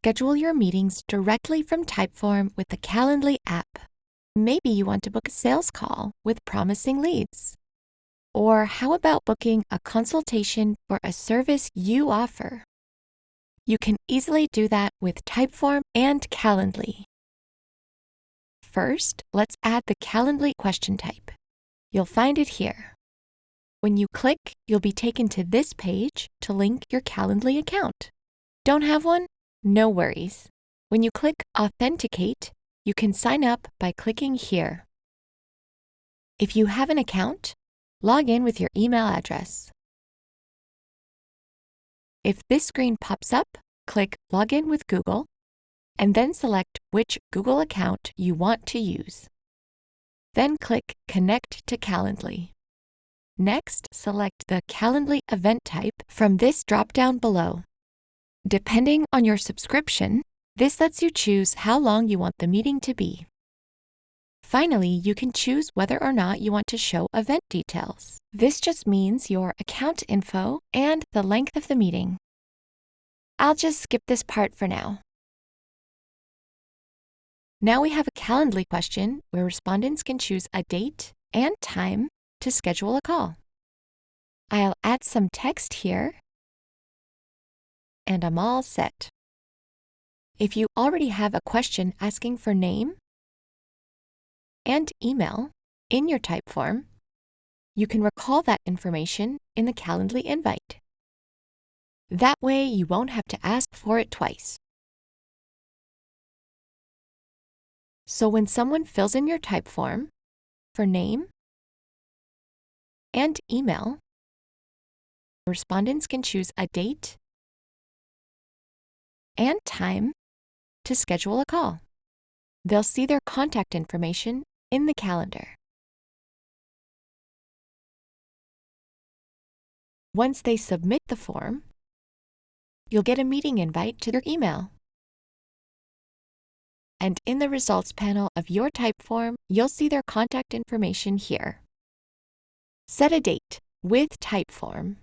schedule your meetings directly from Typeform with the Calendly app. Maybe you want to book a sales call with promising leads. Or how about booking a consultation for a service you offer? You can easily do that with Typeform and Calendly. First, let's add the Calendly question type. You'll find it here. When you click, you'll be taken to this page to link your Calendly account. Don't have one? No worries. When you click Authenticate, you can sign up by clicking here. If you have an account, log in with your email address. If this screen pops up, click Login with Google, and then select which Google account you want to use. Then click Connect to Calendly. Next, select the Calendly event type from this drop-down below. Depending on your subscription, this lets you choose how long you want the meeting to be. Finally, you can choose whether or not you want to show event details. This just means your account info and the length of the meeting. I'll just skip this part for now. Now we have a Calendly question where respondents can choose a date and time to schedule a call. I'll add some text here, and I'm all set. If you already have a question asking for name and email in your Typeform, you can recall that information in the Calendly invite. That way, you won't have to ask for it twice. So when someone fills in your Typeform for name and email, respondents can choose a date and time to schedule a call. They'll see their contact information in the calendar. Once they submit the form, you'll get a meeting invite to their email. And in the results panel of your Typeform, you'll see their contact information here. Set a date with Typeform.